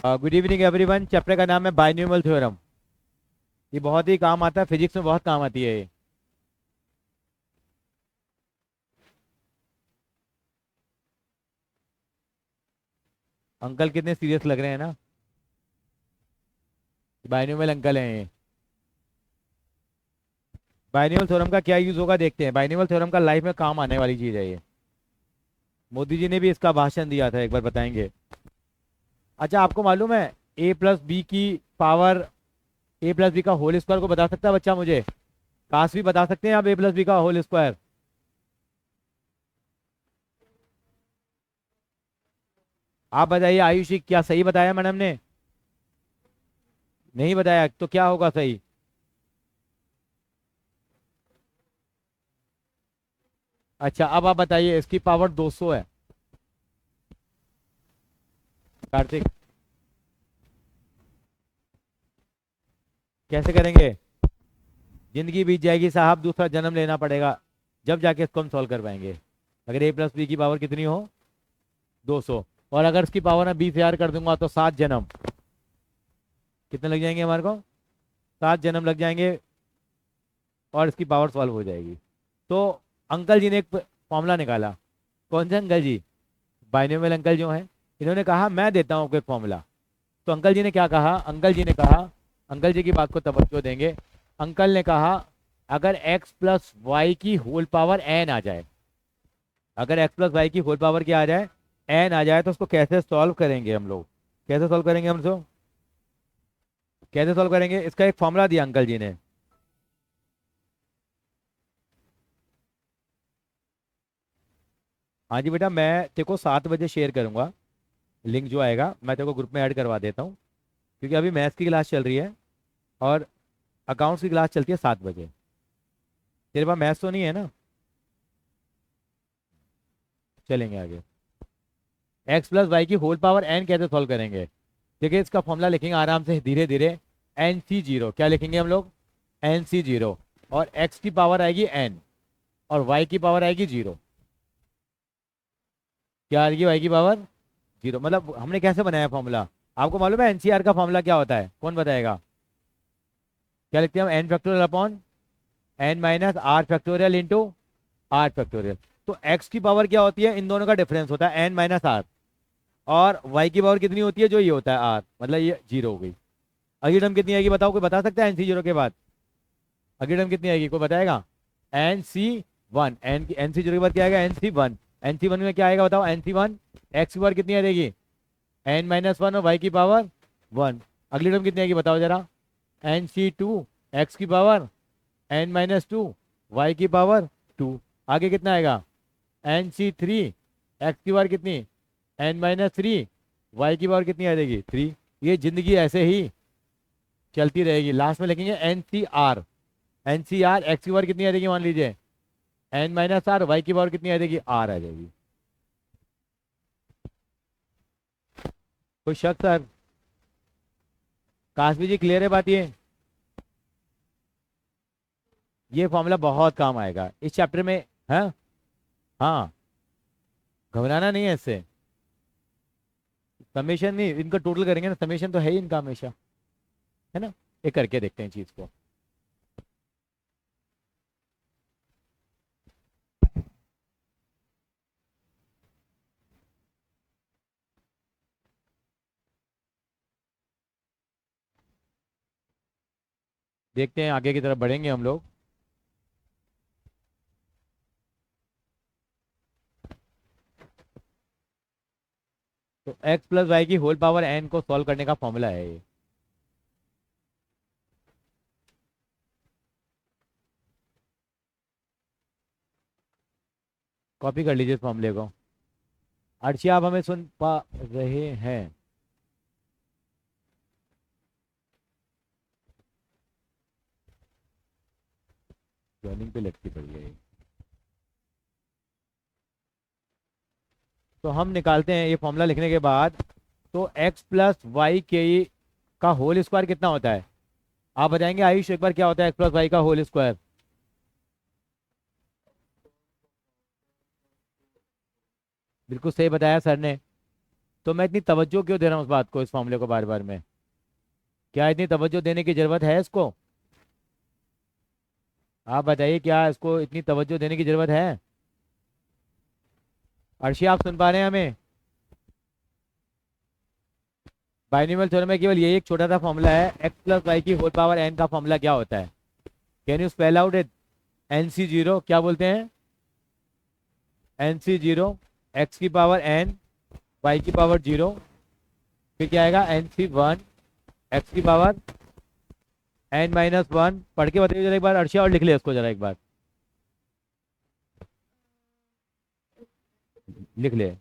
Good evening everyone. Chapter का नाम है बाइनोमियल थ्योरम। ये बहुत ही काम आता है, फिजिक्स में बहुत काम आती है ये। अंकल कितने सीरियस लग रहे हैं ना। बाइनोमियल अंकल हैं ये। बाइनोमियल थ्योरम का क्या यूज होगा देखते हैं। बाइनोमियल थ्योरम का लाइफ में काम आने वाली चीज है ये। मोदी जी ने भी इसका भाषण दिया था, एक बार बताएंगे। अच्छा, आपको मालूम है ए प्लस बी की पावर, ए प्लस बी का होल स्क्वायर को बता सकता है बच्चा मुझे? काश भी बता सकते हैं आप ए प्लस बी का होल स्क्वायर? आप बताइए आयुषी, क्या सही बताया मैडम ने? नहीं बताया तो क्या होगा सही? अच्छा, अब आप बताइए, इसकी पावर 200 है। कार्तिक, कैसे करेंगे? जिंदगी बीत जाएगी साहब, दूसरा जन्म लेना पड़ेगा, जब जाके इसको हम सॉल्व कर पाएंगे। अगर ए प्लस बी की पावर कितनी हो? 200। और अगर इसकी पावर मैं 20,000 कर दूंगा तो 7 जन्म। कितने लग जाएंगे हमारे को? 7 जन्म लग जाएंगे और इसकी पावर सॉल्व हो जाएगी। तो अंकल जी ने एक फॉर्मूला निकाला। कौन से अंकल जी? बाइनोमियल अंकल जो हैं, इन्होंने कहा मैं देता हूँ आपको एक फॉर्मूला। तो अंकल जी ने क्या कहा? अंकल जी ने कहा, अंकल जी की बात को तवज्जो देंगे। अंकल ने कहा, अगर x प्लस वाई की होल पावर n आ जाए, अगर x प्लस वाई की होल पावर क्या आ जाए? n आ जाए, तो उसको कैसे सॉल्व करेंगे हम लोग? कैसे सॉल्व करेंगे हम लोग? कैसे सॉल्व करेंगे, इसका एक फॉर्मूला दिया अंकल जी ने। हाँ जी बेटा, मैं तेरे को 7 बजे शेयर करूंगा। लिंक जो आएगा मैं तेरे को ग्रुप में ऐड करवा देता हूँ, क्योंकि अभी मैथ्स की क्लास चल रही है और अकाउंट्स की क्लास चलती है 7 बजे। तेरे पास मैथ्स तो नहीं है ना? चलेंगे आगे। एक्स प्लस वाई की होल पावर एन कैसे सॉल्व करेंगे? देखिए, इसका फॉर्मूला लिखेंगे आराम से धीरे धीरे। एन सी जीरो, क्या लिखेंगे हम लोग? N C zero. और एक्स की पावर आएगी एन, और वाई की पावर आएगी जीरो। क्या आएगी? वाई की पावर जीरो। मतलब हमने कैसे बनाया फॉर्मूला? आपको मालूम है एनसीआर का फॉर्मूला क्या होता है? कौन बताएगा? क्या लिखते हैं हम? N factorial upon N minus R factorial into R factorial. तो एक्स की पावर क्या होती है? इन दोनों का डिफरेंस होता है एन माइनस आर। और वाई की पावर कितनी होती है? जो ये होता है आर, मतलब ये जीरो हो गई। अगली टर्म कितनी आएगी बताओ, कोई बता सकता है? एन सी जीरो के बाद अगली टर्म कितनी आएगी, कोई बताएगा? N C one. N C zero के बाद क्या आएगा? N C one. N C one में क्या आएगा बताओ? N C one. एक्स की पावर कितनी आ जाएगी? एन माइनस वन, और वाई की पावर वन। अगली टर्म कितनी आएगी बताओ जरा? N C two. एक्स की power N minus two, Y की पावर टू। आगे कितना आएगा? N C three. एक्स की पावर कितनी? एन माइनस थ्री, वाई की पावर कितनी आ जाएगी? थ्री। ये जिंदगी ऐसे ही चलती रहेगी। लास्ट में लिखेंगे N C R. N C R, X की पावर कितनी आ जाएगी मान लीजिए? N minus R. वाई की पावर कितनी आ जाएगी? आर आ जाएगी। कोई शक सर? काशवी जी क्लियर है बात ये फॉर्मूला बहुत काम आएगा इस चैप्टर में। है? हाँ, घबराना नहीं है इससे। समेशन नहीं, इनका टोटल करेंगे ना, समेशन तो है ही इनका हमेशा, है ना? ये करके देखते हैं चीज को। देखते हैं, आगे की तरफ बढ़ेंगे हम लोग। तो एक्स प्लस वाई की होल पावर एन को सॉल्व करने का फॉर्मूला है ये। कॉपी कर लीजिए इस फॉर्मूले को। अर्ची, आप हमें सुन पा रहे हैं? जॉइनिंग पे लटकी पड़ी है ये। तो हम निकालते हैं ये फॉर्मूला लिखने के बाद। तो एक्स प्लस वाई के का होल स्क्वायर कितना होता है? आप बताएंगे आयुष एक बार, क्या होता है एक्स प्लस वाई का होल स्क्वायर? बिल्कुल सही बताया सर ने। तो मैं इतनी तवज्जो क्यों दे रहा हूँ उस बात को, इस फॉर्मूले को बार बार में? क्या इतनी तवज्जो देने की जरूरत है इसको? आप बताइए, क्या इसको इतनी तवज्जो देने की जरूरत है? अर्शी, आप सुन पा रहे हैं हमें? बाइनोमियल थ्योरम में केवल ये एक छोटा सा फॉर्मूला है, एक्स प्लस वाई की होल पावर एन का फॉर्मूला क्या होता है? Can you spell out it? N C zero क्या बोलते हैं? एन सी जीरो, एक्स की पावर एन, वाई की पावर जीरो, फिर क्या आएगा? एन सी वन, एक्स की पावर एन माइनस वन। पढ़ के बताइए जरा एक बार अर्शिया, और लिख ले इसको जरा एक बार, लिख ले।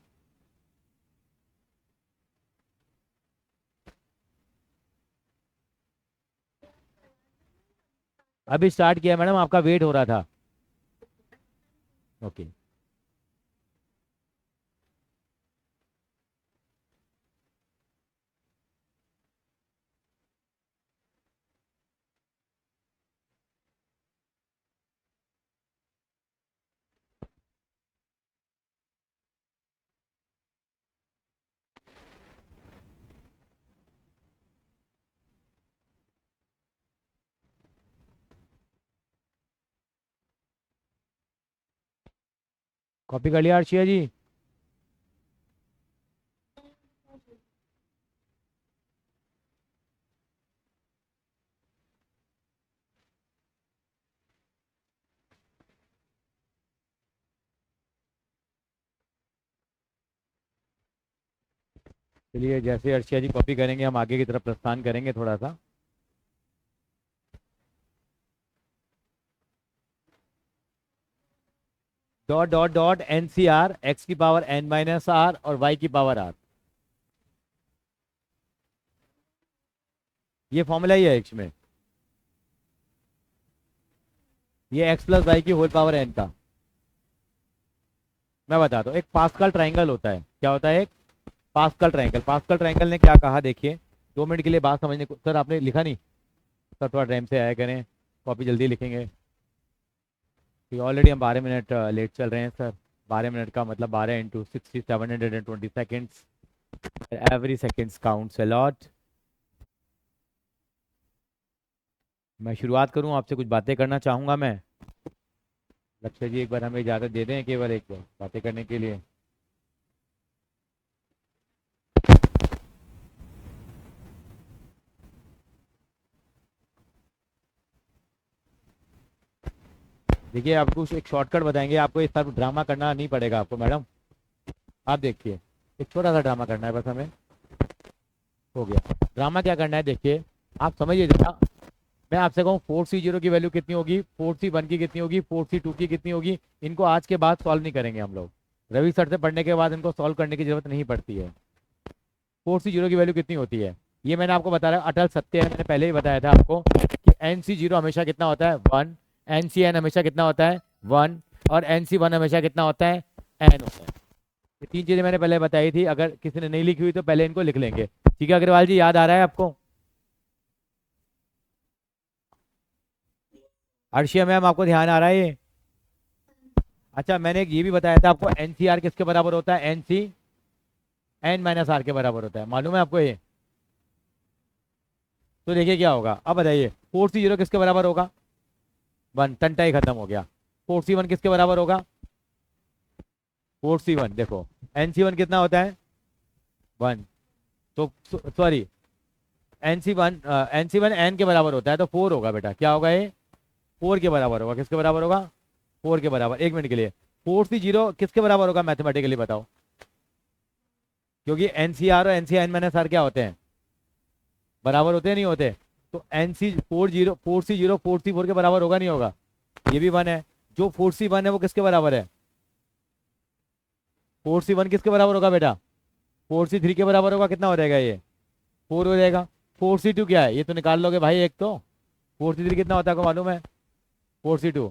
अभी स्टार्ट किया मैडम, आपका वेट हो रहा था। ओके। कॉपी कर लिया अर्शिया जी? चलिए, जैसे अर्शिया जी कॉपी करेंगे हम आगे की तरफ प्रस्थान करेंगे थोड़ा सा। Dot dot dot N C R, X की पावर एन माइनस आर और वाई की पावर आर। ये फॉर्मूला ही है एक्स में, ये एक्स प्लस वाई की होल पावर एन का। मैं बताता हूँ, एक पास्कल ट्राइंगल होता है। क्या होता है? एक पास्कल ट्राइंगल। पास्कल ट्राइंगल ने क्या कहा देखिए, 2 मिनट के लिए बात समझने को। सर आपने लिखा नहीं? सर थोड़ा टाइम से आया करें, कॉपी जल्दी लिखेंगे। ऑलरेडी हम 12 मिनट लेट चल रहे हैं सर। 12 मिनट का मतलब 12 × 60 720 seconds. Every seconds counts a lot. मैं शुरुआत करूं, आपसे कुछ बातें करना चाहूंगा मैं। लक्ष्य जी एक बार हमें इजाज़त दे दें केवल एक बार बातें करने के लिए। देखिए, आपको एक शॉर्टकट बताएंगे, आपको इस तरह ड्रामा करना नहीं पड़ेगा आपको मैडम। आप देखिए, एक छोटा सा ड्रामा करना है बस हमें। हो गया। ड्रामा क्या करना है देखिए, आप समझिए जरा। मैं आपसे कहूँ 4C0 की वैल्यू कितनी होगी, 4C1 की कितनी होगी, 4C2 की कितनी होगी, इनको आज के बाद सॉल्व नहीं करेंगे हम लोग। रवि सर से पढ़ने के बाद इनको सॉल्व करने की जरूरत नहीं पड़ती है। 4C0 की वैल्यू कितनी होती है ये मैंने आपको बताया, अटल सत्य है। मैंने पहले ही बताया था आपको कि NC0 हमेशा कितना होता है? 1। NCN हमेशा कितना होता है? 1। और NC1 हमेशा कितना होता है? N होता है। ये 3 चीजें मैंने पहले बताई थी, अगर किसी ने नहीं लिखी हुई तो पहले इनको लिख लेंगे। ठीक है अग्रवाल जी, याद आ रहा है आपको? अर्शिया मैम आपको ध्यान आ रहा है ये? अच्छा, मैंने एक ये भी बताया था आपको, NCR किसके बराबर होता है? NC N-R के बराबर होता है, मालूम है आपको ये? तो देखिए क्या होगा, अब बताइए 4C0 किसके बराबर होगा? 1। टंटा ही खत्म हो गया। 4C1 किसके बराबर होगा? 4C1 देखो, NC1 कितना होता है? 1। तो सॉरी, NC1 N के बराबर होता है, तो 4 होगा बेटा। क्या होगा ये? 4 के बराबर होगा। किसके बराबर होगा? 4 के बराबर। 1 मिनट के लिए, 4C0 किसके बराबर होगा मैथमेटिकली बताओ? क्योंकि NCR और NC N-R क्या होते हैं? बराबर होते हैं, नहीं होते? तो NC4C0 4C4 के बराबर होगा नहीं होगा? ये भी 1 है। जो 4C1 है वो किसके बराबर है? 4C1 किसके बराबर होगा बेटा? 4C3 के बराबर होगा। कितना हो जाएगा ये? 4 हो जाएगा। 4C2 क्या है? ये तो निकाल लोगे भाई एक तो। 4C3 कितना होता है आपको मालूम है? 4C2,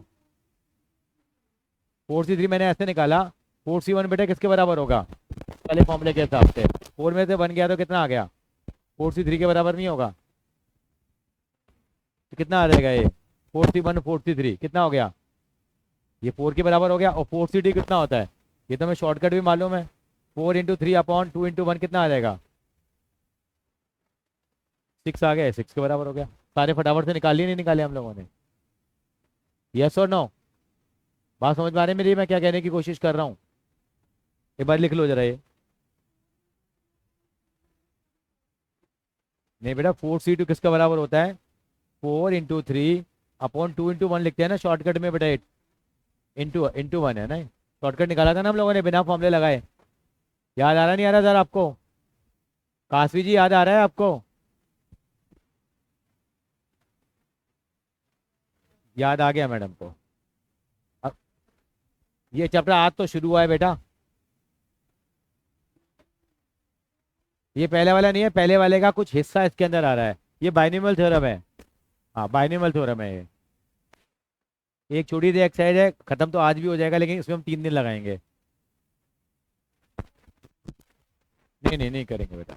4C3 मैंने ऐसे निकाला। 4C1 बेटा किसके बराबर होगा पहले फॉर्मूले के हिसाब से? 4 में से 1 गया तो कितना आ गया? 4C3 के बराबर नहीं होगा? तो कितना आ जाएगा ये? 4C1 4C3 कितना हो गया? ये 4 के बराबर हो गया। और 4C2 कितना होता है? ये तो हमें शॉर्टकट भी मालूम है। 4 × 3/2 × 1 कितना आ जाएगा? 6 आ गया, 6 के बराबर हो गया। सारे फटाफट से निकाल लिए, नहीं निकाले हम लोगों ने? यस और नो? बात समझ में आ रही है मेरी? मैं क्या कहने की कोशिश कर रहा हूँ? एक बार लिख लो जरा ये। नहीं बेटा, 4c2 किसका बराबर होता है? 4 × 3/2 × 1 लिखते हैं ना शॉर्टकट में बेटा। 8 इंटू 1 है ना? शॉर्टकट निकाला था ना हम लोगों ने बिना फॉर्मूले लगाए। याद आ रहा नहीं आ रहा सर आपको? काशवी जी याद आ रहा है आपको? याद आ गया मैडम को? अब ये चैप्टर आज तो शुरू हुआ है बेटा। ये पहले वाला नहीं है, पहले वाले का कुछ हिस्सा इसके अंदर आ रहा है। ये बाइनोमियल थ्योरम है। हाँ बाइनोमियल थ्योरम है ये। एक छोटी सी एक्सरसाइज है, खत्म तो आज भी हो जाएगा, लेकिन इसमें हम 3 दिन लगाएंगे। नहीं नहीं नहीं करेंगे बेटा।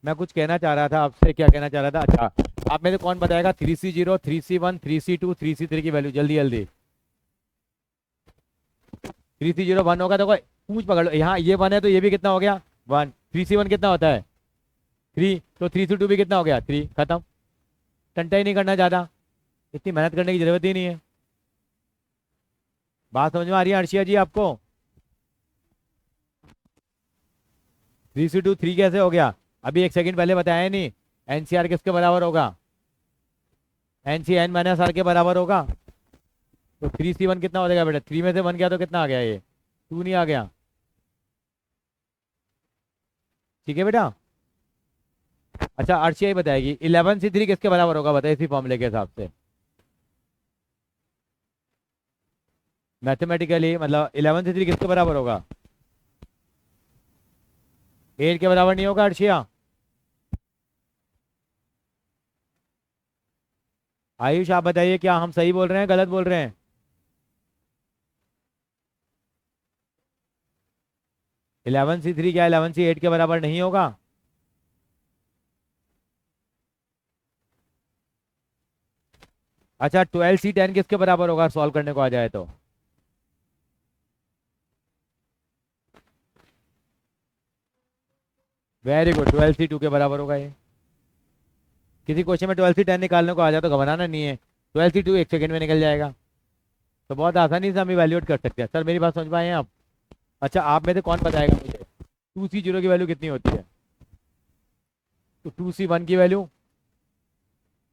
मैं कुछ कहना चाह रहा था आपसे। क्या कहना चाह रहा था? अच्छा, आप मेरे को कौन बताएगा 3c0 3c1 3c2 3c3 की वैल्यू? जल्दी जल्दी। 3c0 1 होगा तो कोई पूछ पकड़ लो। यहाँ ये 1 है तो ये भी कितना हो गया? 1। 3c1 कितना होता है? 3। तो 3c2 भी कितना हो गया? 3। खत्म। टंटा ही नहीं करना ज़्यादा, इतनी मेहनत करने की जरूरत ही नहीं है। बात समझ में आ रही है अर्शिया जी आपको? 3c2 3 कैसे हो गया? अभी एक सेकंड पहले बताया नहीं। एनसीआर किसके बराबर होगा? NC n - r के बराबर होगा। तो 3c1 कितना हो जाएगा बेटा? 3 में से 1 गया तो कितना आ गया? ये 2 नहीं आ गया? ठीक है बेटा। अच्छा अर्शिया ही बताएगी 11c3 किसके बराबर होगा? बताइए इसी फॉर्मूले के हिसाब से। मैथमेटिकली मतलब 11c3 किसके बराबर होगा? 8 के बराबर नहीं होगा अर्शिया? आयुष आप बताइए, क्या हम सही बोल रहे हैं गलत बोल रहे हैं? 11c3 क्या 11c8 के बराबर नहीं होगा? अच्छा 12c10 किसके बराबर होगा सॉल्व करने को आ जाए तो? वेरी गुड, 12c2 के बराबर होगा ये। किसी क्वेश्चन में 12c10 निकालने को आ जाए तो घबराना नहीं है, 12c2 एक सेकंड में निकल जाएगा। तो बहुत आसानी से हम इवैल्यूएट कर सकते हैं। सर मेरी बात समझ पाए हैं आप? अच्छा आप में से कौन बताएगा मुझे 2c0 की वैल्यू कितनी होती है? तो 2c1 की वैल्यू,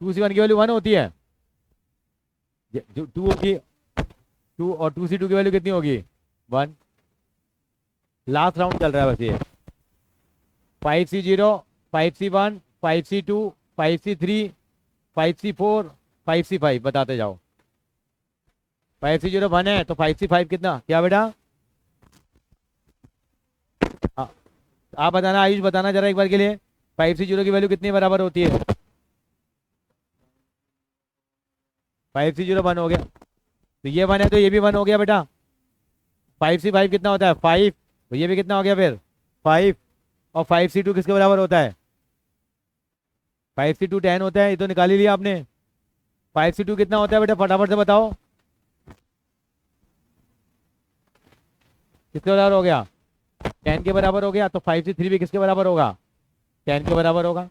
2c1 की वैल्यू 1 होती है। जो 2 होगी, 2 और 2c2 की वैल्यू कितनी होगी? 1। लास्ट राउंड चल रहा है बस ये। 5c0 5c1 5c2 5c3 5c4 5c5 बताते जाओ। 5c0 1 है तो 5c5 कितना? क्या बेटा? आ- आप बताना, आयुष बताना जरा एक बार के लिए। 5c0 की वैल्यू कितनी बराबर होती है? 5c0 1 हो गया, तो ये 1 है तो ये भी 1 हो गया बेटा। 5c5 कितना होता है? 5। तो ये भी कितना हो गया फिर? 5। और 5c2 किसके बराबर होता है? 5c2 10 होता है, ये तो निकाल ही लिया आपने। 5c2 कितना होता है बेटा फटाफट से बताओ? किसके बराबर हो गया? 10 के बराबर हो गया। तो 5c3 भी किसके बराबर होगा? 10 के बराबर होगा।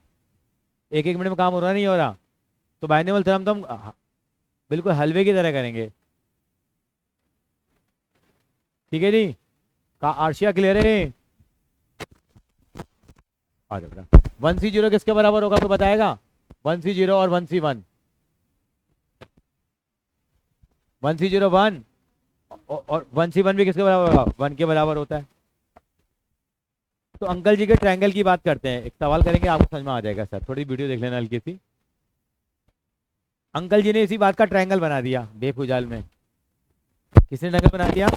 एक एक मिनट में काम हो रहा नहीं हो रहा? तो बाइनोमियल थ्योरम तो हम बिल्कुल हलवे की तरह करेंगे। ठीक है जी? का आर्शिया क्लियर है? आ जाओ बेटा। 1c0 किसके बराबर होगा तो बताएगा? 1c0 और 1c1। 1c0 1 और 1c1 भी किसके बराबर होगा? 1 के बराबर होता है। तो अंकल जी के ट्रायंगल की बात करते हैं। एक सवाल करेंगे, आपको समझ में आ जाएगा। सर थोड़ी वीडियो देख लेना हल्की सी। अंकल जी ने इसी बात का ट्रायंगल बना दिया बेफुजाल में। किसने ट्रायंगल बना दिया?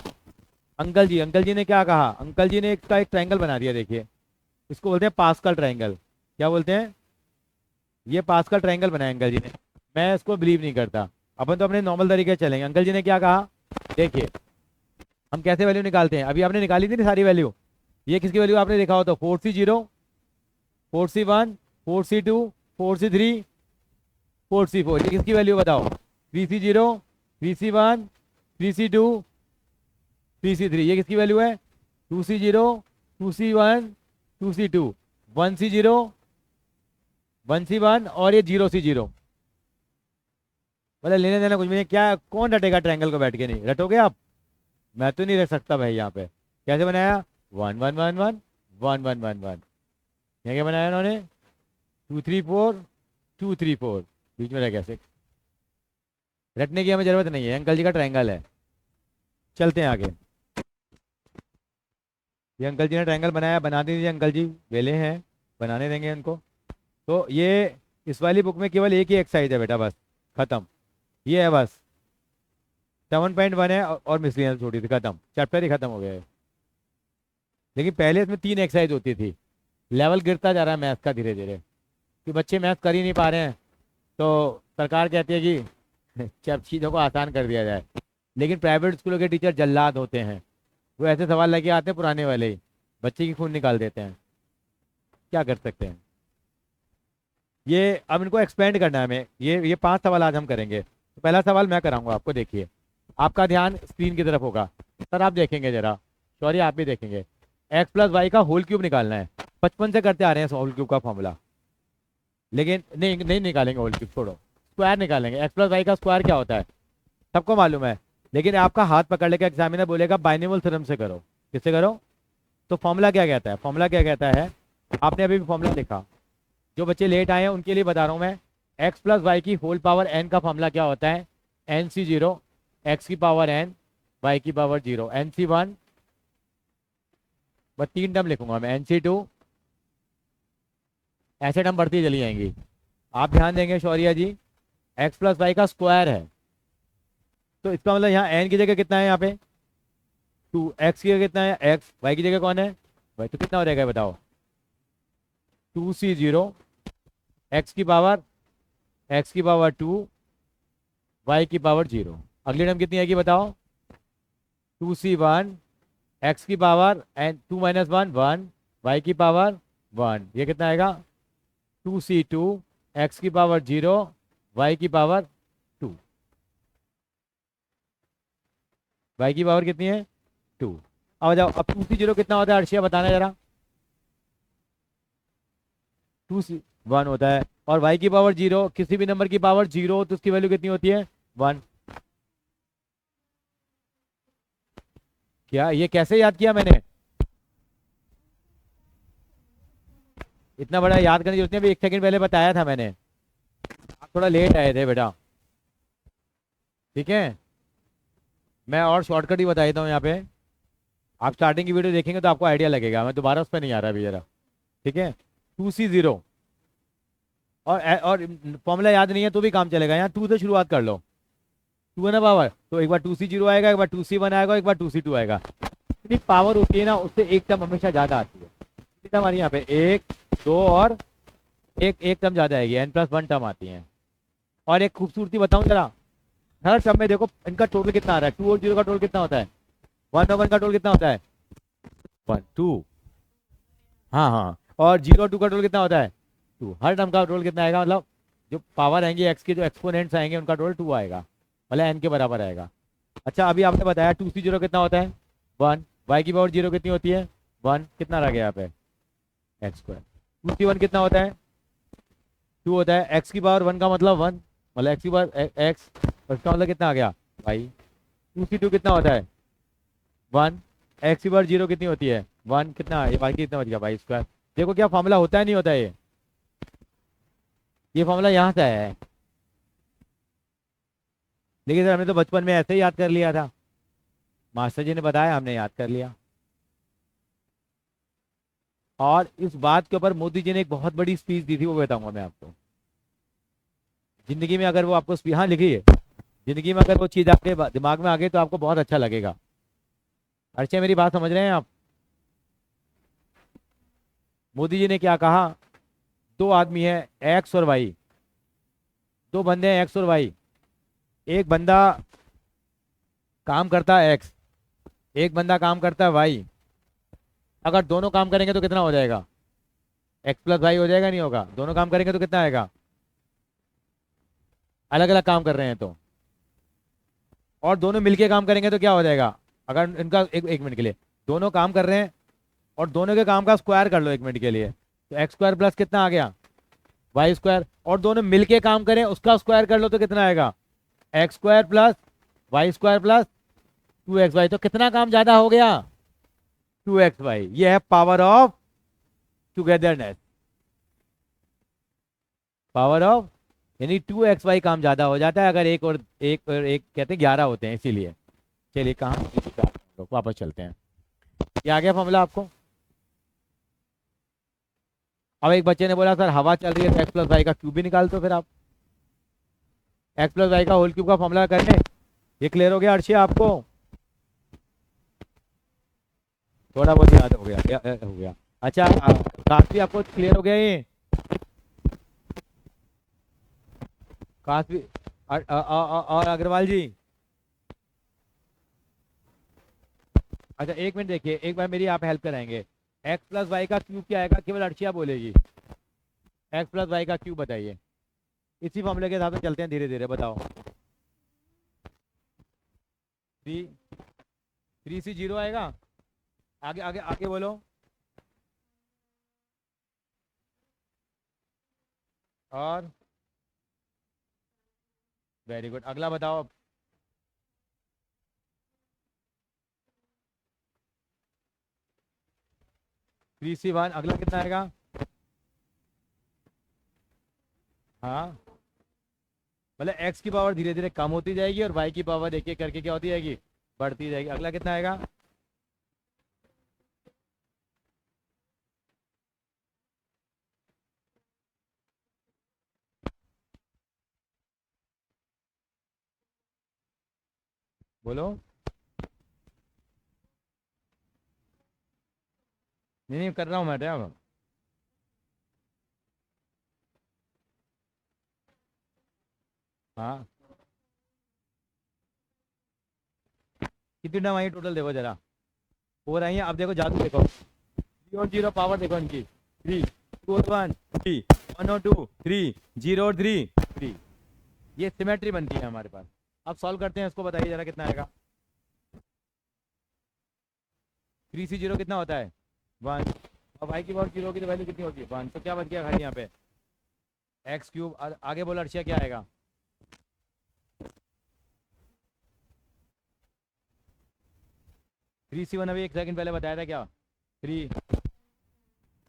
अंकल जी। अंकल जी ने क्या कहा? अंकल जी ने इसका एक ट्रायंगल बना दिया। देखिए इसको बोलते हैं पास्कल ट्रायंगल। क्या बोलते हैं? ये पास्कल ट्रायंगल बनाया अंकल जी ने। मैं इसको बिलीव नहीं करता। अपन तो अपने नॉर्मल तरीके से चलेंगे। अंकल जी ने क्या कहा देखिए, हम कैसे वैल्यू निकालते हैं। अभी आपने निकाली थी ना सारी वैल्यू। ये किसकी वैल्यू आपने देखा हो तो 4c0 4c1 4c2 4c3 4c4, ये किसकी वैल्यू बताओ? 3c0 3c1 3c2 3c3, ये किसकी वैल्यू है? 2C0, 2C1, 2C2, 1C0, 1C1 और ये 0C0। मतलब लेने देना कुछ भी नहीं। क्या कौन रटेगा ट्रायंगल को बैठ के? नहीं रटोगे आप? मैं तो नहीं रख सकता भाई। यहाँ पे कैसे बनाया? 1 1 1 1 1 1 1 1। यहाँ क्या बनाया इन्होंने? 2 3 4 2 3 4। बीच में रह कैसे? रटने की हमें जरूरत नहीं है, अंकल जी का ट्रायंगल है। चलते हैं आगे। ये अंकल जी ने ट्रायंगल बनाया, बना दीजिए अंकल जी, वेले हैं, बनाने देंगे उनको। तो ये इस वाली बुक में केवल एक ही एक्सरसाइज है बेटा, बस खत्म। ये है बस 7.1 है और मिसलिनियस छोटी थी, खत्म, चैप्टर ही खत्म हो गया है। लेकिन पहले इसमें 3 एक्सरसाइज होती थी। लेवल गिरता जा रहा है मैथ्स का धीरे धीरे, कि बच्चे मैथ कर ही नहीं पा रहे हैं, तो सरकार कहती है कि चीज़ों को आसान कर दिया जाए। लेकिन प्राइवेट स्कूलों के टीचर जल्लाद होते हैं, वो ऐसे सवाल लेके आते हैं पुराने वाले ही, बच्चे की खून निकाल देते हैं। क्या कर सकते हैं? ये अब इनको एक्सपेंड करना है हमें। ये 5 सवाल आज हम करेंगे। तो पहला सवाल मैं कराऊंगा आपको, देखिए। आपका ध्यान स्क्रीन की तरफ होगा। सर आप देखेंगे जरा, सॉरी आप भी देखेंगे। एक्स प्लस वाई का होल क्यूब निकालना है। 55 से करते आ रहे हैं होल क्यूब का फॉर्मूला। लेकिन नहीं नहीं निकालेंगे होल क्यूब, छोड़ो, स्क्वायर निकालेंगे। एक्स प्लस वाई का स्क्वायर क्या होता है सबको मालूम है। लेकिन आपका हाथ पकड़ लेकर एग्जामिनर बोलेगा बाइनोमियल थ्योरम से करो। किससे करो? तो फॉर्मूला क्या कहता है? फॉर्मूला क्या कहता है? आपने अभी भी फॉर्मूला लिखा। जो बच्चे लेट आए हैं उनके लिए बता रहा हूँ मैं। एक्स प्लस वाई की होल पावर एन का फॉर्मूला क्या होता है? NC0, एक्स की पावर एन, वाई की पावर 0, NC1, बस 3 टर्म लिखूंगा मैं, NC2, ऐसे टर्म बढ़ती चली जाएंगी। आप ध्यान देंगे शौर्या जी, एक्स प्लस वाई का स्क्वायर है, तो इसका मतलब यहाँ एन की जगह कितना है? यहाँ पे 2, एक्स की जगह कितना है? एक्स, वाई की जगह कौन है? वाई। तो कितना हो जाएगा बताओ? 2C0, एक्स की पावर 2, वाई की पावर 0। अगली टर्म कितनी आएगी बताओ? 2C1, एक्स की पावर एन 2 - 1 1, वाई की पावर 1। ये कितना आएगा? 2C2, एक्स की पावर 0, वाई की पावर 2। वाई की पावर कितनी है? 2। अब जाओ, अब 2C0 कितना होता है अर्शिया बताना जरा? 2C1 होता है। और वाई की पावर 0, किसी भी नंबर की पावर 0 तो उसकी वैल्यू कितनी होती है? 1। क्या ये कैसे याद किया मैंने? इतना बड़ा याद करने की जरूरत नहीं, अभी 1 सेकंड पहले बताया था मैंने। आप थोड़ा लेट आए थे बेटा, ठीक है। मैं और शॉर्टकट ही बता देता हूँ यहाँ पे। आप स्टार्टिंग की वीडियो देखेंगे तो आपको आइडिया लगेगा, मैं दोबारा उस पर नहीं आ रहा अभी जरा, ठीक है। 2C0 और फॉर्मूला याद नहीं है तो भी काम चलेगा। यहाँ 2 से शुरुआत कर लो। 2 है ना पावर, तो एक बार 2C0 आएगा, एक बार 2C1 आएगा, एक बार 2C2 आएगा। इतनी पावर होती है ना, उससे एक टर्म हमेशा ज्यादा आती है। कितनी टर्म आ रही है यहाँ पे? 1 2 और एक टर्म ज्यादा आएगी, n+1 टर्म आती है। और एक खूबसूरती बताऊं जरा, हर टर्म में देखो इनका टोटल कितना आ रहा है। 2 और 0 का टोटल कितना होता है? 1 और 1 का टोटल कितना होता है? 1 2। हाँ हाँ, और 0 और 2 का टोटल कितना होता है? 2। हर टर्म का टोटल कितना आएगा? मतलब जो पावर आएंगी एक्स के, जो एक्सपोनेंट्स आएंगे उनका टोटल 2 आएगा, मतलब एन के बराबर आएगा। अच्छा अभी आपने बताया 2C0 कितना होता है? 1। वाई की पावर 0 कितनी होती है? 1। कितना रह गया यहाँ पे? X square. 2C1 कितना होता है? 2 होता है। एक्स की पावर 1 का मतलब 1, मतलब एक्स की पावर एक्स, उसका मतलब कितना आ गया? वाई। 2C2 कितना होता है? 1। एक्स की पावर 0 कितनी होती है? 1। कितना ये बाकी कितना बच गया? Y square. देखो क्या फॉर्मूला होता है नहीं होता है ये फॉर्मूला यहाँ से आया है। लेकिन सर हमने तो बचपन में ऐसे ही याद कर लिया था, मास्टर जी ने बताया हमने याद कर लिया। और इस बात के ऊपर मोदी जी ने एक बहुत बड़ी स्पीच दी थी, वो बताऊंगा मैं आपको। जिंदगी में अगर वो आपको हाँ लिखिए, जिंदगी में अगर वो चीज़ आपके दिमाग में आ गई तो आपको बहुत अच्छा लगेगा। अच्छा मेरी बात समझ रहे हैं आप? मोदी जी ने क्या कहा? 2 आदमी है, एक्स और वाई, 2 बंदे हैं एक्स और वाई। एक बंदा काम करता है एक्स, एक बंदा काम करता है वाई। अगर दोनों काम करेंगे तो कितना हो जाएगा? एक्स प्लस वाई हो जाएगा, नहीं होगा? दोनों काम करेंगे तो कितना आएगा? अलग अलग काम कर रहे हैं तो। और दोनों मिलके काम करेंगे तो क्या हो जाएगा? अगर इनका एक मिनट के लिए, दोनों काम कर रहे हैं और दोनों के काम का स्क्वायर कर लो 1 मिनट के लिए, तो एक्स स्क्वायर प्लस कितना आ गया, वाई स्क्वायर। और दोनों मिलके काम करें उसका स्क्वायर कर लो तो कितना आएगा, X square plus Y square plus 2xy। तो कितना काम ज्यादा हो गया, 2xy। ये है power of togetherness, power of, यानी 2xy काम ज्यादा हो जाता है अगर एक कहते हैं 11 होते हैं, इसीलिए। चलिए कहाँ वापस चलते हैं। ये आ गया फॉर्मूला आपको। अब एक बच्चे ने बोला सर हवा चल रही है तो एक्स प्लस वाई का क्यूब भी निकाल दो, फिर आप एक्स प्लस वाई का होल क्यूब का फॉर्मूला करने। ये क्लियर हो गया अर्शी आपको, थोड़ा बहुत याद हो गया हो गया। अच्छा काफी आपको क्लियर हो गया ये, काफी। और अग्रवाल जी, अच्छा 1 मिनट देखिए, एक बार मेरी आप हेल्प कराएंगे। एक्स प्लस वाई का क्यूब क्या आएगा, केवल अर्शिया बोलेगी। एक्स प्लस वाई का क्यूब बताइए, इसी फॉर्मूले के हिसाब से चलते हैं धीरे धीरे, बताओ। 3 3 से 0 आएगा, आगे आगे आगे बोलो। और वेरी गुड, अगला बताओ अब। 3 से 1, अगला कितना आएगा। हाँ, मतलब एक्स की पावर धीरे धीरे कम होती जाएगी और वाई की पावर एक एक करके क्या होती जाएगी, बढ़ती जाएगी। अगला कितना आएगा, बोलो। नहीं नहीं कर रहा हूँ मैं टाइम। हाँ, कितनी टर्म आई टोटल देखो जरा, 4 आई है। अब देखो जादू देखो, 3 और 0 पावर देखो इनकी, 3 2 और 1 3, 1 और 2 3, 0 और 3 3। ये सिमेट्री बनती है हमारे पास। अब सॉल्व करते हैं इसको, बताइए जरा कितना आएगा। 3 से 0 कितना होता है, 1। अब वाई की पावर 0 की तो वैल्यू कितनी होती है, 1। तो क्या बच गया खाली यहाँ पे, एक्स क्यूब। आगे बोलो अर्शिया क्या आएगा। 3 से 1 अभी 1 सेकंड पहले बताया था क्या, 3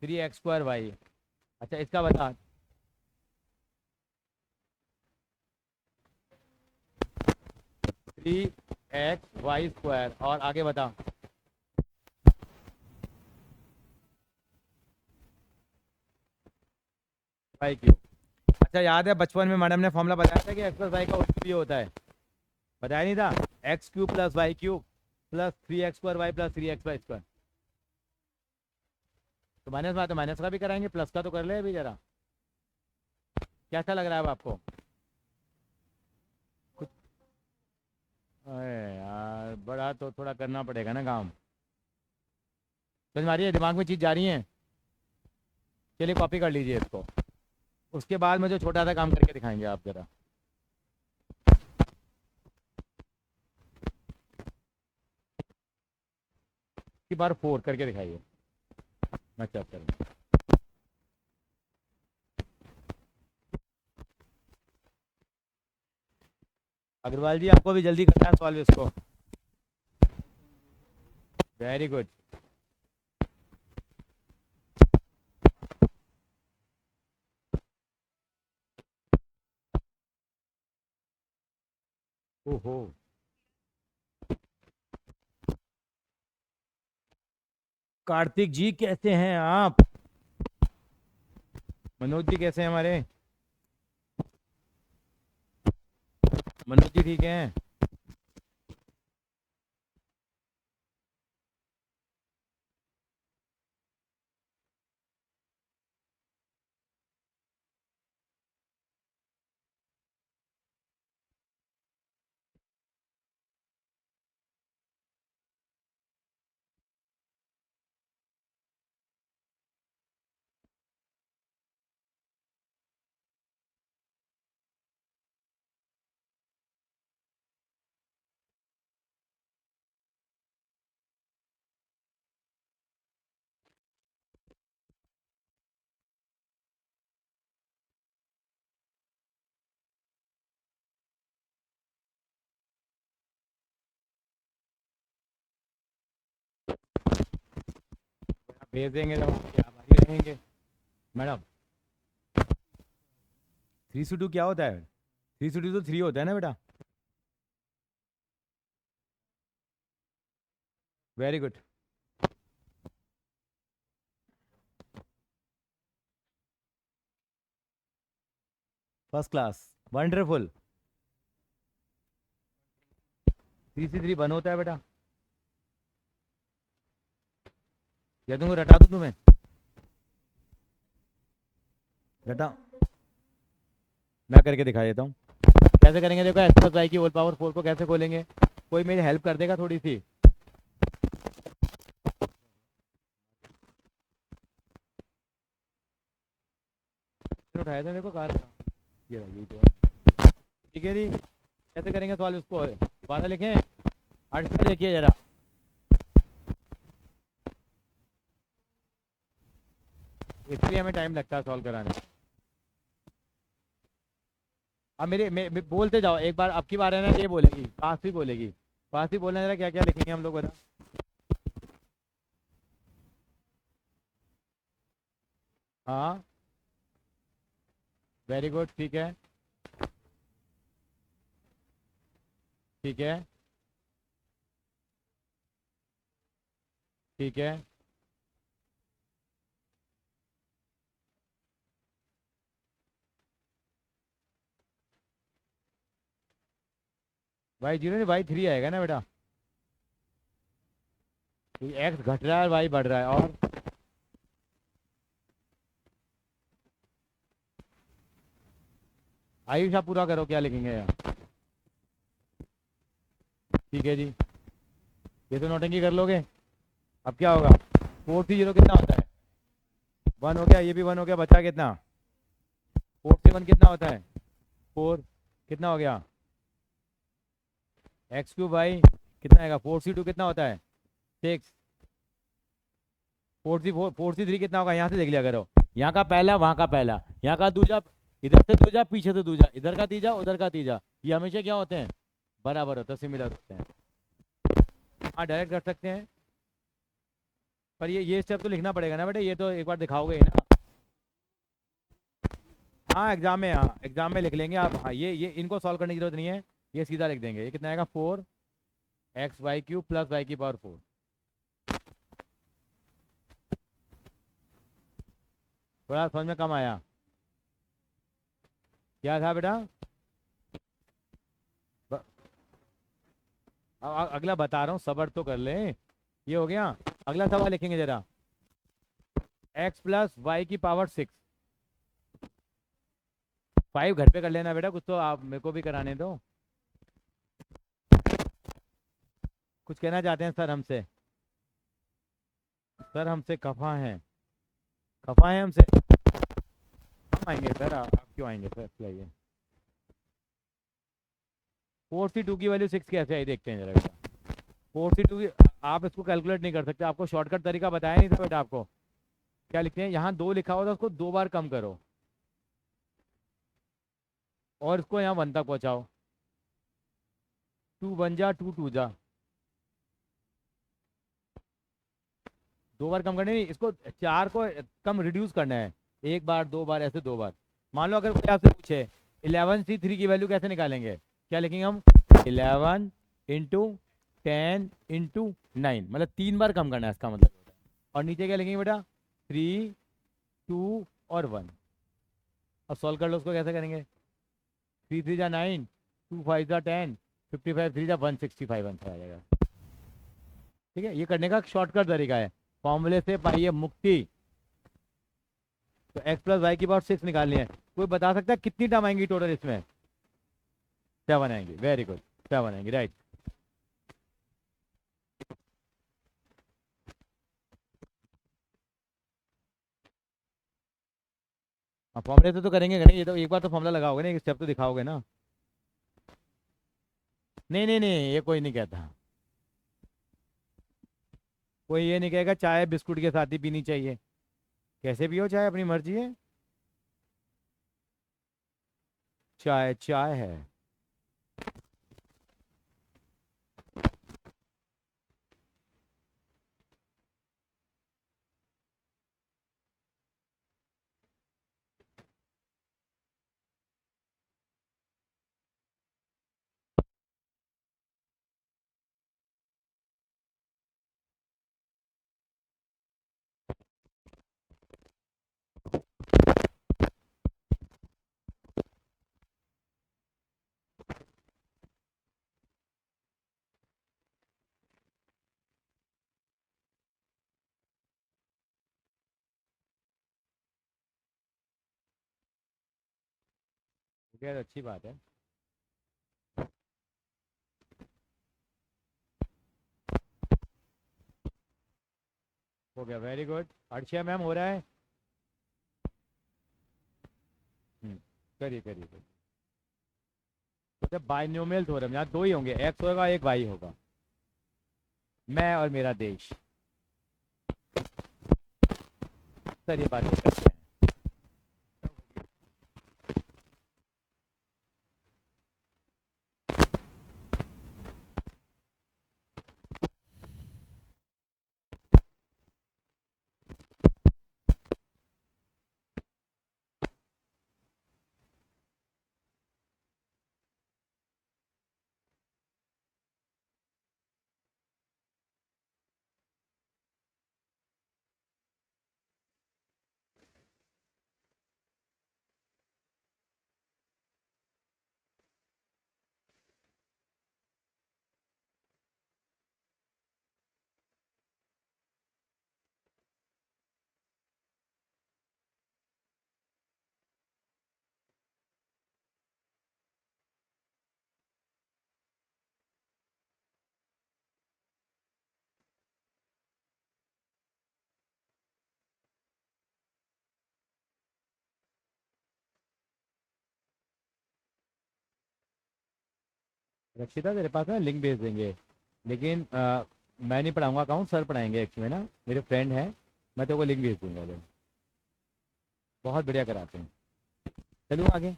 3 एक्स स्क्वायर वाई। अच्छा इसका बता, 3 एक्स वाई स्क्वायर, और आगे बता। Y cube. अच्छा याद है बचपन में मैडम ने फॉर्मूला बताया था कि एक्स प्लस वाई का उल्टा भी होता है, बताया नहीं था, X cube plus Y cube plus 3 X square Y plus 3 X Y square. तो माइनस में तो माइनस का भी कराएंगे, प्लस का तो कर ले अभी जरा, कैसा लग रहा है अब आपको कुछ। अरे यार बड़ा तो थोड़ा करना पड़ेगा ना काम, समझ मारिए है, दिमाग में चीज़ जा रही है। चलिए कॉपी कर लीजिए इसको, उसके बाद में जो छोटा सा काम करके दिखाएंगे आप जरा, की बार 4 करके दिखाइए। अच्छा चलो, अग्रवाल जी आपको भी जल्दी करना है सॉल्व इसको। Very good. ओहो, कार्तिक जी कैसे हैं आप, मनोज जी कैसे हैं हमारे, मनोज जी ठीक हैं। भेज देंगे तो आप आगे रहेंगे मैडम। 3 से 2 क्या होता है? 3 से 2 तो 3 होता है ना बेटा। Very good. First class. Wonderful. 3 से 3 1 होता है बेटा। या तुमको रटा दूं तुम्हें? रटा, मैं करके दिखा देता हूँ कैसे करेंगे। देखो एक्स प्लस वाई की होल पावर 4 को कैसे खोलेंगे? कोई मेरी हेल्प कर देगा थोड़ी सी? उठाया था मेरे को कार का। ये रहा, यही तो है। ठीक है जी, कैसे करेंगे सवाल उसको दोबारा लिखें? आठ से देखिए जरा। इसलिए हमें टाइम लगता है सॉल्व कराने में। अब बोलते जाओ एक बार। अब की बार है ना, ये बोलेगी पास भी बोलेगी। पास भी बोलना जरा, क्या क्या लिखेंगे हम लोग बता। हाँ वेरी गुड। ठीक है, ठीक है, ठीक है। y0 नहीं, y3 आएगा ना बेटा। एक्स घट रहा है, वाई बढ़ रहा है। और आयुष आप पूरा करो, क्या लिखेंगे यार? ठीक है जी, ये तो नोटेंगी कर लोगे। अब क्या होगा? 4 से 0 कितना होता है? 1 हो गया, ये भी 1 हो गया। बचा कितना? 4 से 1 कितना होता है? 4। कितना हो गया? x³ बाई कितना आएगा? 4 से 2 कितना होता है? 6। 4 से 3 कितना होगा? यहाँ से देख लिया करो। यहाँ का पहला, वहाँ का पहला, यहाँ का दूजा, इधर से दूजा, पीछे से दूजा, इधर का तीजा, उधर का तीजा। ये हमेशा क्या होते हैं? बराबर होते हैं, सिमिलर होते हैं। हाँ डायरेक्ट कर सकते हैं, पर ये स्टेप तो लिखना पड़ेगा ना बेटा। ये तो एक बार दिखाओगे ही ना। हाँ एग्जाम में, हाँ एग्जाम में लिख लेंगे आप। हाँ ये इनको सॉल्व करने की जरूरत नहीं है। ये सीधा लिख देंगे। ये कितना आएगा? 4 xy³ प्लस y⁴। थोड़ा समझ में कम आया? क्या था बेटा? ब- अगला बता रहा हूँ, सबर तो कर ले। ये हो गया। अगला सवाल लिखेंगे जरा। x + y⁴। 5 घर पे कर लेना बेटा, कुछ तो आप मेरे को भी कराने दो। कुछ कहना चाहते हैं सर हमसे? सर हमसे खफा हैं, खफा हैं हमसे। हम आएंगे सर, आप क्यों आएंगे सर? लाइए। 4 से 2 की वैल्यू 6 कैसे आई देखते हैं जरा बेटा। 4 से 2 की, आप इसको कैलकुलेट नहीं कर सकते। आपको शॉर्टकट तरीका बताया नहीं था बेटा आपको। क्या लिखते हैं? यहाँ 2 लिखा होता है, उसको 2 बार कम करो और इसको यहाँ 1 तक पहुँचाओ। 2 1 जा, 2 2 जा। 2 बार कम करने नहीं, इसको 4 को कम रिड्यूस करना है। 1 बार, 2 बार, ऐसे 2 बार। मान लो अगर कोई आपसे पूछे 11 से 3 की वैल्यू कैसे निकालेंगे, क्या लिखेंगे हम? 11 × 10 × 9, मतलब 3 बार कम करना है इसका मतलब। और नीचे क्या लिखेंगे बेटा? 3 2 और 1। अब सॉल्व कर लो उसको। कैसे करेंगे? 3 3 जा 9, 2 5 जा 10, 55 3 जा 165 आंसर आ जाएगा। ठीक है, ये करने का शॉर्टकट तरीका है। फॉर्मूले से पाइए मुक्ति। तो x + y⁴ 6 निकालनी है। कोई बता सकता है कितनी टर्म आएंगी टोटल इसमें? 7 आएंगी। वेरी गुड, 7 आएंगी, राइट। हाँ फॉर्मूले से तो करेंगे करेंगे, ये तो एक बार तो फॉर्मूला लगाओगे ना, एक स्टेप तो दिखाओगे ना। नहीं नहीं नहीं, ये कोई नहीं कहता। कोई ये नहीं कहेगा चाय बिस्कुट के साथ ही पीनी चाहिए। कैसे पियो चाय, अपनी मर्जी है। चाय चाय है। खैर अच्छी बात है। हो गया, वेरी गुड। अर्चिया मैम हो रहा है। हम्म, करिए करिए करिए। तो जब बाइनोमियल थ्योरम, यहाँ दो ही होंगे, एक्स होगा एक वाई होगा, मैं और मेरा देश। सर ये बात करते हैं। रक्षिता तेरे पास ना लिंक भेज देंगे, लेकिन मैं नहीं पढ़ाऊंगा अकाउंट, सर पढ़ाएंगे एक्चुअली ना, मेरे फ्रेंड हैं। मैं तेरे को लिंक भेज दूंगा, बहुत बढ़िया कराते हैं। चलूँ आगे।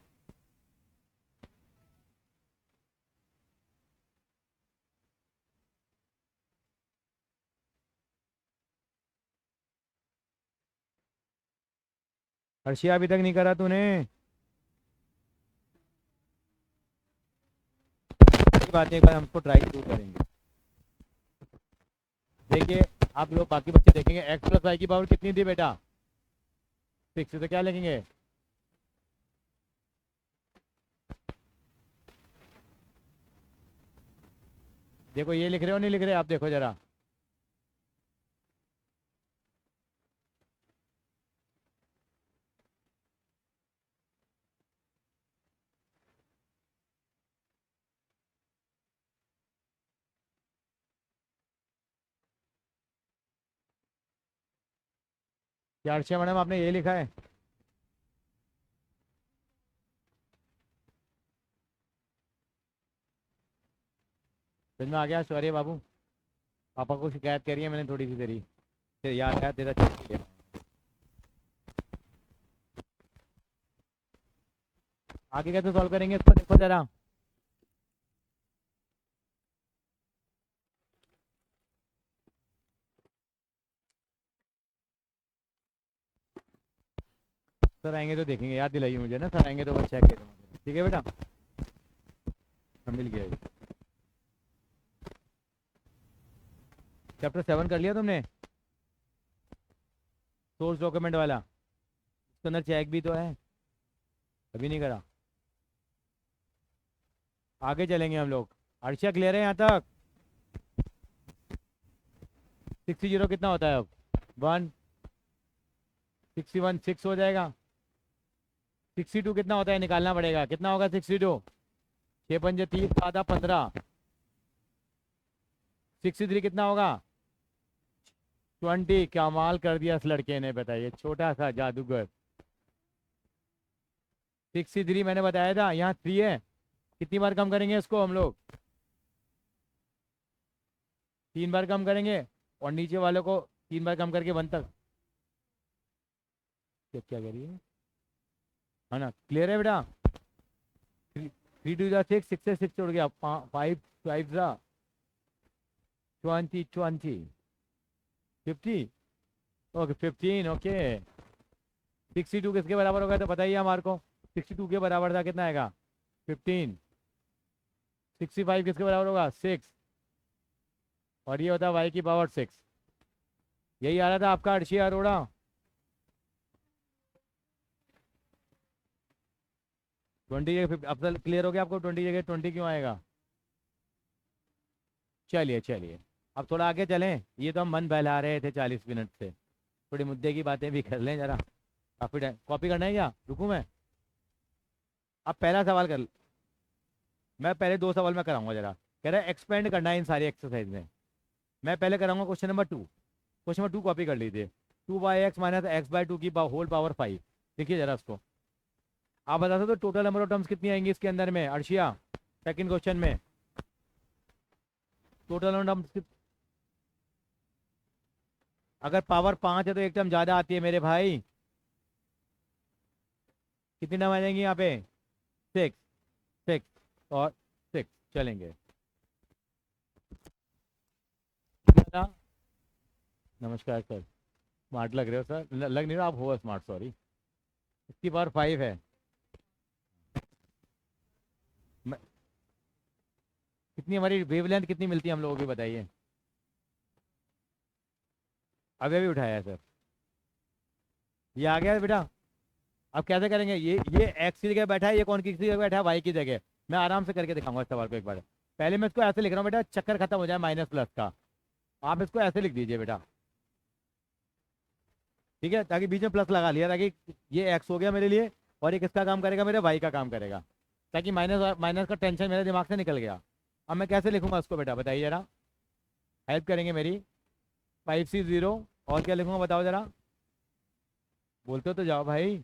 अर्शिया अभी तक नहीं करा तूने? अच्छी बात है, एक बार हमको ट्राई जरूर करेंगे। देखिए, आप लोग बाकी बच्चे देखेंगे, एक्स प्लस वाई की पावर कितनी थी बेटा? 6, तो क्या लिखेंगे? देखो ये लिख रहे हो नहीं लिख रहे, आप देखो जरा। क्या अर्शिया मैडम आपने ये लिखा है? समझ में आ गया? सॉरी बाबू, पापा को शिकायत करी है मैंने थोड़ी सी तेरी, फिर याद आया तेरा चल। आगे कैसे सॉल्व करेंगे इसको, देखो जरा। सर आएंगे तो देखेंगे, याद दिलाइए मुझे ना, सर आएंगे तो बस चेक करेंगे, ठीक है बेटा? हाँ, मिल गया ये। चैप्टर 7 कर लिया तुमने? सोर्स डॉक्यूमेंट वाला, उसके अंदर चेक भी तो है, अभी नहीं करा। आगे चलेंगे हम लोग। अर्शिया क्लियर है यहाँ तक? 60 कितना होता है अब? 1, 61 6 हो जाएगा। 62 कितना होता है, निकालना पड़ेगा, कितना होगा 62? 6 पंजे 30, आधा 15। 63 कितना होगा? 20। क्या माल कर दिया इस लड़के ने, बताइए, छोटा सा जादूगर। 63 मैंने बताया था, यहाँ 3 है। कितनी बार कम करेंगे इसको हम लोग? 3 बार कम करेंगे, और नीचे वालों को 3 बार कम करके 1 तक। क्या करिए, है ना? क्लियर है बेटा? 3 2 6, 6 से 6 उड़ गया, 5 5 20 20 50। Okay 15, okay. 62 किसके बराबर होगा तो बताइए हमारे को। 62 के बराबर था, कितना आएगा? 15। 65 किसके बराबर होगा? 6। और ये होता है वाई की पावर 6। यही आ रहा था आपका अर्शिया अरोड़ा। ट्वेंटी जगह अब तक क्लियर हो गया आपको? 20 जगह 20 क्यों आएगा? चलिए चलिए, अब थोड़ा आगे चलें, ये तो हम मन बहला रहे थे 40 मिनट से, थोड़ी मुद्दे की बातें भी कर लें जरा। काफ़ी टाइम कॉपी करना है क्या? रुकूं मैं? अब पहला सवाल कर, मैं पहले दो सवाल में कराऊंगा जरा। कह रहा है एक्सपेंड करना है इन सारी एक्सरसाइज में। मैं पहले कराऊंगा question number 2। Question number 2 copy कर लीजिए। 2x minus x by two की होल पावर 5। देखिए जरा उसको। आप बता सकते हो टोटल नंबर ऑफ टर्म्स कितनी आएंगी इसके अंदर में अर्शिया, सेकंड क्वेश्चन में। टोटल नंबर टर्म्स, अगर पावर 5 है तो एक टर्म ज़्यादा आती है मेरे भाई। कितनी टर्म आ जाएंगी यहाँ पे? 6। 6 और 6 चलेंगे। कितना था? नमस्कार सर। स्मार्ट लग रहे हो सर, लग नहीं रहा आप हो स्मार्ट, सॉरी। इसकी पावर 5 है। कितनी हमारी वेवलेंथ कितनी मिलती है हम लोगों की बताइए। अभी अभी उठाया है सर। ये आ गया है बेटा। अब कैसे करेंगे? ये एक्स की जगह बैठा है, ये कौन की जगह बैठा है? वाई की जगह। मैं आराम से करके दिखाऊंगा इस सवाल को एक बार। पहले मैं इसको ऐसे लिख रहा हूँ बेटा, चक्कर खत्म हो जाए माइनस प्लस का। आप इसको ऐसे लिख दीजिए बेटा, ठीक है, ताकि बीच में प्लस लगा लिया, ताकि ये एक्स हो गया मेरे लिए और ये किसका काम करेगा? मेरे वाई का काम करेगा, ताकि माइनस माइनस का टेंशन मेरे दिमाग से निकल गया। अब मैं कैसे लिखूंगा उसको बेटा बताइए जरा, हेल्प करेंगे मेरी। 5c0 और क्या लिखूंगा बताओ जरा, बोलते हो तो जाओ भाई।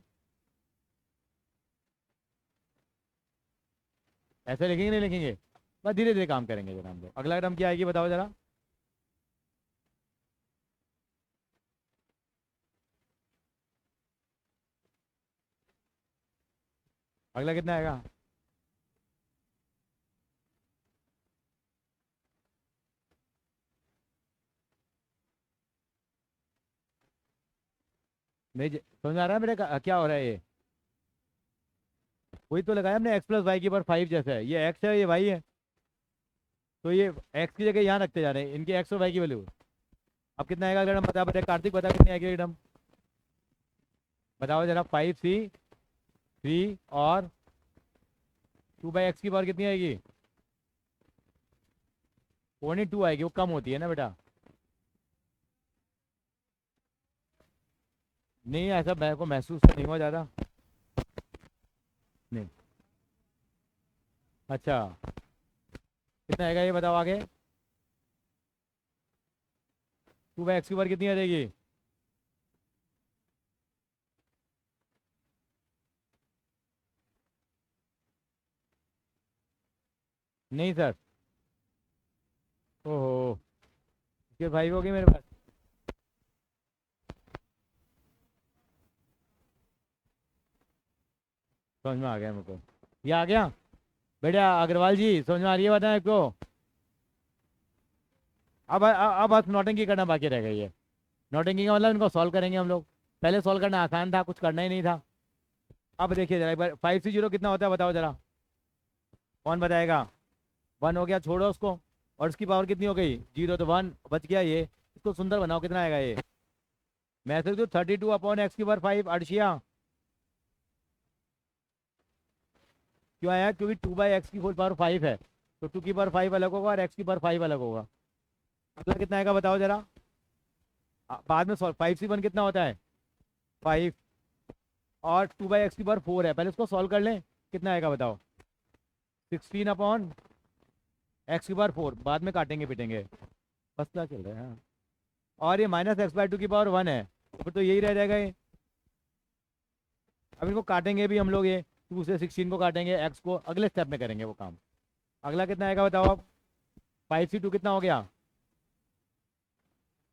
ऐसे लिखेंगे नहीं लिखेंगे? बस धीरे धीरे काम करेंगे जरा हम लोग। अगला टर्म क्या आएगी बताओ जरा। अगला कितना आएगा? नहीं समझ आ रहा है मेरे क्या हो रहा है? ये वही तो लगाया हमने, एक्स प्लस वाई की पावर 5 जैसा है। ये एक्स है, ये वाई है, तो ये एक्स की जगह यहाँ रखते जा रहे हैं इनके एक्स और वाई की वैल्यू। अब कितना आएगा अगर हम बता कार्तिक बता कितनी आएगी एकदम बताओ जरा। 5c3 और 2/x की पावर कितनी आएगी? ओनली 2 आएगी, वो कम होती है ना बेटा। नहीं ऐसा मेरे को महसूस तो नहीं हुआ ज़्यादा। नहीं। अच्छा कितना आएगा ये बताओ आगे। 2/x की पावर कितनी आ जाएगी? नहीं सर। ओहो, इसके भाई होगी मेरे पास। समझ में आ गया मेरे को, ये आ गया बेटा। अग्रवाल जी समझ में आ रही है बताएं आपको? अब बस नौटंकी करना बाकी रह गई है। नौटंकी का मतलब इनको सॉल्व करेंगे हम लोग। पहले सॉल्व करना आसान था, कुछ करना ही नहीं था। अब देखिए जरा एक बार, 5c0 कितना होता है बताओ जरा, कौन बताएगा? 1 हो गया, छोड़ो उसको। और उसकी पावर कितनी हो गई? 0, तो 1 बच गया। ये इसको सुंदर बनाओ, कितना आएगा ये? मैं सोच दू 32/x की पावर 5 अर्शिया। क्यों आया? क्योंकि 2/x की होल पावर 5 है, तो 2 की पावर 5 अलग होगा और x की पावर 5 अलग होगा। अगला कितना आएगा बताओ जरा। बाद में सॉल्व। 5c1 कितना होता है? 5 और 2/x की पावर 4 है। पहले इसको सॉल्व कर लें, कितना आएगा बताओ। 16/x की पावर 4, बाद में काटेंगे पिटेंगे, बस क्या चल रहा है। हाँ। और ये -x/2 की पावर 1 है, फिर तो यही रह जाएगा ये। अब इनको काटेंगे भी हम लोग, ये 2 से 16 को काटेंगे, x को अगले स्टेप में करेंगे वो काम। अगला कितना आएगा बताओ अब। 5c2 कितना हो गया?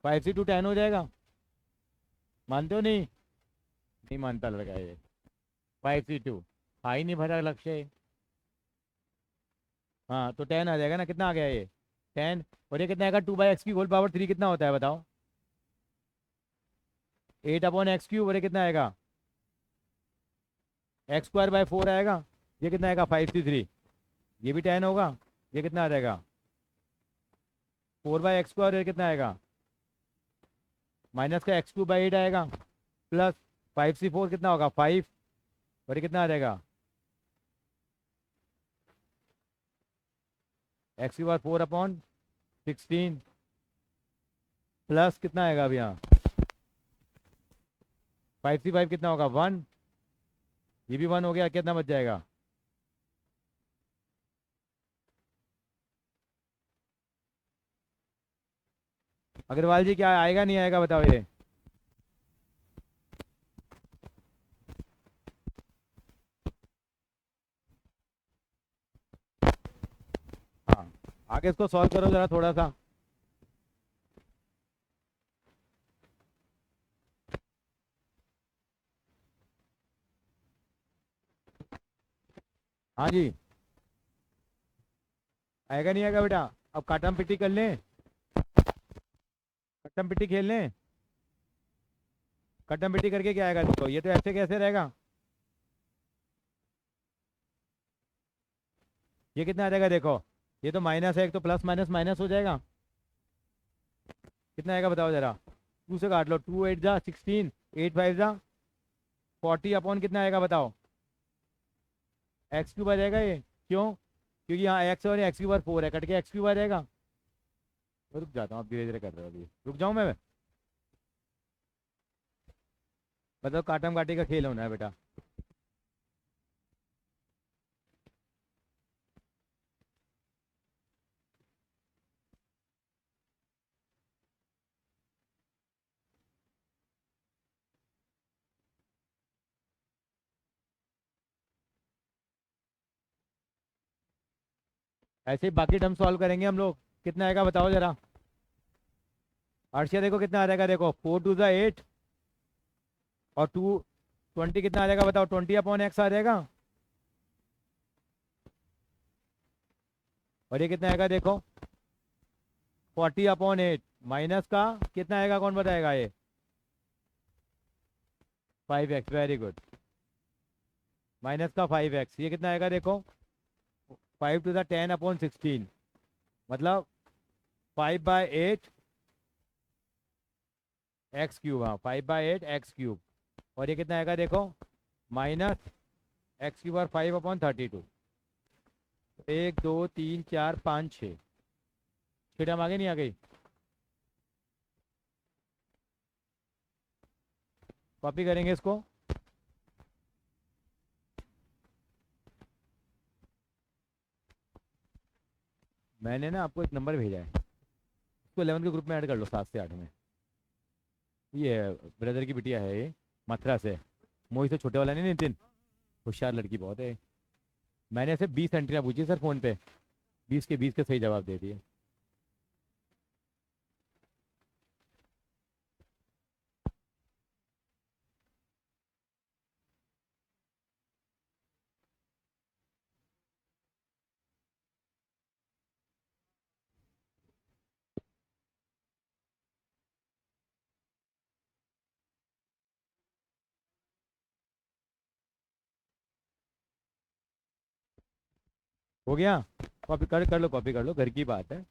5c2 10 हो जाएगा। मानते हो? नहीं नहीं मानता लड़का ये। 5c2 ही नहीं भरा लक्ष्य। हाँ तो 10 आ जाएगा ना। कितना आ गया ये? 10। और ये कितना आएगा? 2/x की होल पावर 3 कितना होता है बताओ? 8/x³ और ये कितना आएगा? x²/4 आएगा। ये कितना आएगा? 5c3। ये भी 10 होगा। ये कितना आ जाएगा? 4/x² और ये कितना आएगा? माइनस का x3/8 आएगा, प्लस 5c4 कितना होगा? 5। और ये कितना आ जाएगा? x⁴/16 प्लस कितना आएगा अब यहाँ? 5c5 कितना होगा? 1। ये भी 1 हो गया, कितना बच जाएगा? अग्रवाल जी क्या आएगा नहीं आएगा बताओ ये। हाँ, आगे इसको सॉल्व करो जरा थोड़ा सा। हाँ जी, आएगा नहीं आएगा बेटा। अब काटम पिट्टी कर लें, कट्टम पिट्टी खेल लें। कट्टम पिट्टी करके क्या आएगा देखो, ये तो ऐसे कैसे रहेगा। ये कितना आ जाएगा देखो, ये तो माइनस है, एक तो प्लस माइनस माइनस हो जाएगा। कितना आएगा बताओ जरा। टू से काट लो, 2 8 जा 16, 8 5 जा 40 अपॉन कितना आएगा बताओ। एक्स क्यूब आ जाएगा ये, क्यों? क्योंकि यहाँ एक्स और एक्स क्यूब और 4 है, कट के एक्स क्यूब आ जाएगा। मैं रुक जाता हूँ, आप धीरे धीरे कर रहे हो, अभी रुक जाऊँ मैं। मतलब काटम काटी का खेल होना है बेटा। ऐसे ही बाकी टर्म सॉल्व करेंगे हम लोग। कितना आएगा बताओ जरा। अर्शिया देखो कितना आ जाएगा देखो, 4 2 जा 8 और 2 20 कितना आ जाएगा बताओ, 20 अपॉन एक्स आ जाएगा। और ये कितना आएगा देखो, 40 अपॉन 8 माइनस का कितना आएगा कौन बताएगा ये। 5x, very good. माइनस का 5x, ये कितना आएगा देखो, 5 to the 10 अपॉन 16, मतलब 5/8 एक्स क्यूब। हाँ, 5/8 एक्स क्यूब। और ये कितना आएगा देखो, माइनस एक्स क्यूब और 5/32। 1 2 3 4 5 6, 6 टर्म आगे नहीं आ गई। कॉपी करेंगे इसको। मैंने ना आपको एक नंबर भेजा है, उसको 11 के ग्रुप में ऐड कर लो, 7 से 8 में। ये ब्रदर की बिटिया है ये, मथुरा से। मोहित से छोटे वाला नहीं, नितिन। होशियार लड़की बहुत है। मैंने ऐसे 20 एंट्रियाँ पूछी सर फ़ोन पे, 20 के 20 के सही जवाब दे दिए। हो गया। कॉपी कर लो, कॉपी कर लो, घर की बात है।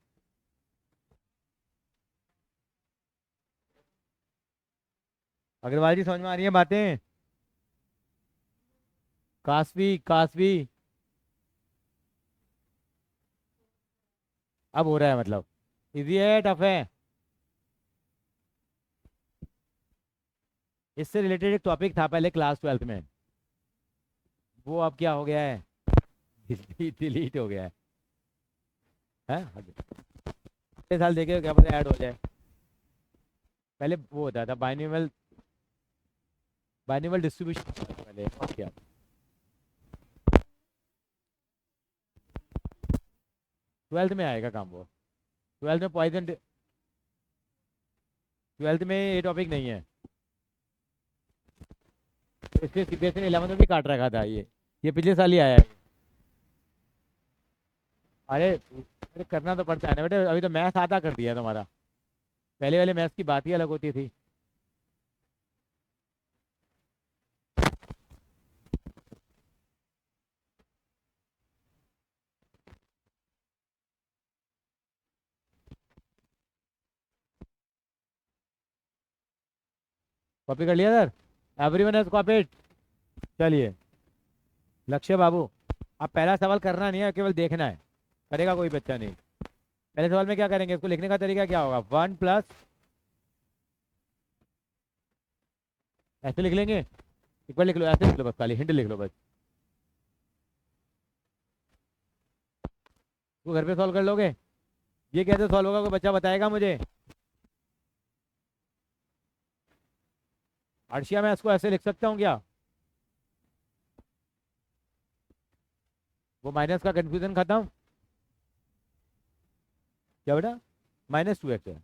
अग्रवाल जी समझ में आ रही है बातें। कासवी कासवी, अब हो रहा है मतलब। इजी है टफ है। इससे रिलेटेड एक टॉपिक था पहले क्लास 12th में, वो अब क्या हो गया है, डिलीट हो गया है। हैं अगले साल देखे क्या पता ऐड हो जाए। पहले वो होता था बाइनोमियल, बाइनोमियल डिस्ट्रीब्यूशन पहले, और क्या। 12th में आएगा काम वो। 12th में पॉइजन, 12th में ये टॉपिक नहीं है। इसके सीबीएसई ने 11th में भी काट रखा था ये पिछले साल ही आया है। अरे करना तो पड़ता है ना बेटे, अभी तो मैथ्स आधा कर दिया तुम्हारा। पहले वाले मैथ्स की बात ही अलग होती थी। कॉपी कर लिया सर, एवरीवन हैज कॉपीड। चलिए लक्ष्य बाबू, अब पहला सवाल करना नहीं है, केवल देखना है। करेगा कोई बच्चा नहीं। पहले सवाल में क्या करेंगे, इसको लिखने का तरीका क्या होगा, 1 प्लस, ऐसे लिख लेंगे। एक बार लिख लो, ऐसे लिख लो, बस खाली हिंट लिख लो बस। वो घर पे सॉल्व कर लोगे। ये कैसे सॉल्व होगा, कोई बच्चा बताएगा मुझे। अर्शिया मैं इसको ऐसे लिख सकता हूँ क्या? वो माइनस का कंफ्यूजन खत्म। क्या बेटा? -2x है।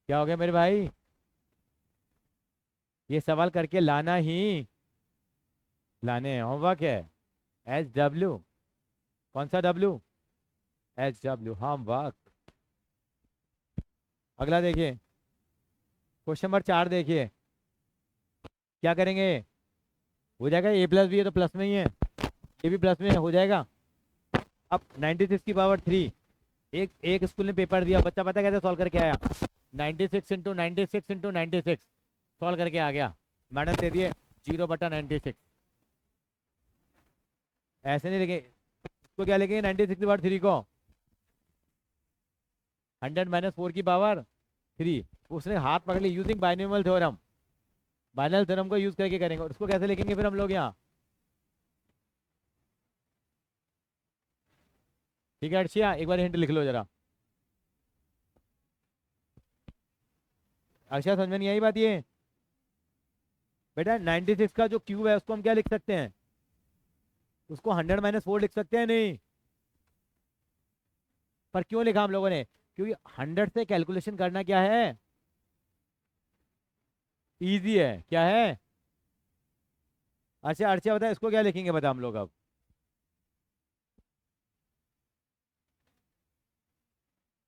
क्या हो गया मेरे भाई? ये सवाल करके लाना ही लाने होमवर्क है। SW। कौन सा W? SW homework. अगला देखिए, क्वेश्चन नंबर 4 देखिए। क्या करेंगे? हो जाएगा, A+B है तो प्लस में ही है, ये भी प्लस में हो जाएगा। अब 96 की पावर 3। एक एक स्कूल ने पेपर दिया, बच्चा पता है कैसे सॉल्व करके आया? 96 इंटू 96 इंटू 96 सॉल्व करके आ गया। मैडम दे दिए 0/96। ऐसे नहीं लिखे इसको, क्या लिखेंगे 96 की पावर 3 को? 100 - 4 की पावर 3। उसने हाथ पकड़ ली using binomial theorem. Binomial theorem को यूज करके करेंगे। और उसको कैसे लिखेंगे फिर हम लोग यहाँ? ठीक है अर्शिया, एक बार हिंट लिख लो जरा। अर्शिया समझ में नहीं आई बात ये? बेटा 96 का जो क्यूब है उसको हम क्या लिख सकते हैं? उसको 100 - 4 लिख सकते हैं नहीं? पर क्यों लिखा हम लोगों ने? क्योंकि 100 से कैलकुलेशन करना क्या है? इजी है। क्या है? अच्छा अर्शिया बता, इसको क्या लिखेंगे बता हम लोग अब?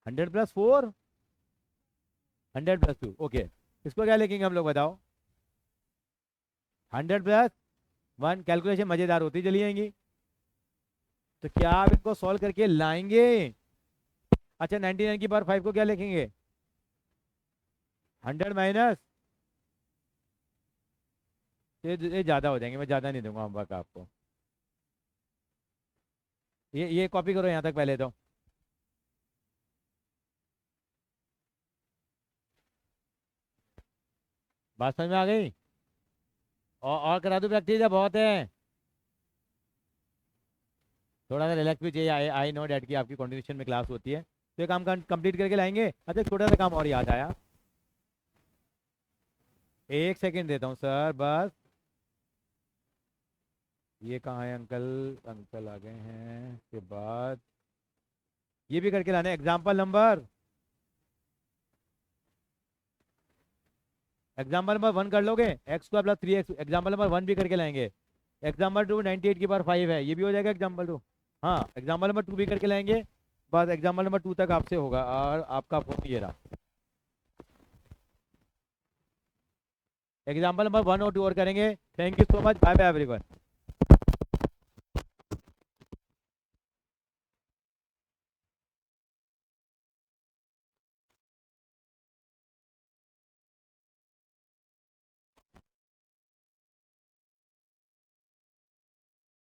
100 + 4, 100 + 2। ओके, इसको क्या लिखेंगे हम लोग बताओ? 100 + 1। कैलकुलेशन मजेदार होती चली जाएंगी। तो क्या आप इनको सॉल्व करके लाएंगे? अच्छा 99 की पावर 5 को क्या लिखेंगे? 100 माइनस, ये ज्यादा हो जाएंगे, मैं ज्यादा नहीं दूंगा होमवर्क आपको। ये कॉपी करो यहाँ तक पहले तो। बात समझ में आ गई? और करा दूं प्रैक्टिस या बहुत है? थोड़ा सा रिलैक्स भी चाहिए। आई नो डैट की आपकी कंटिन्यूशन में क्लास होती है, तो ये काम कंप्लीट करके लाएंगे। अच्छा छोटा सा काम और याद आया, 1 सेकंड देता हूँ सर बस। ये कहाँ है अंकल? अंकल आ गए हैं के बाद ये भी करके लाना है। एग्जाम्पल नंबर 1 कर लोगे? x² + 3x। एग्जाम्पल नंबर 1 भी करके लाएंगे। एग्जाम्पल 2 98 की पावर 5 है, ये भी हो जाएगा एग्जाम्पल 2। हाँ एग्जाम्पल नंबर 2 भी करके लाएंगे। बस एग्जाम्पल नंबर 2 तक आपसे होगा। और आपका फोन ये रहा। एग्जाम्पल नंबर 1 और 2 और करेंगे। Thank you so much, bye bye everyone.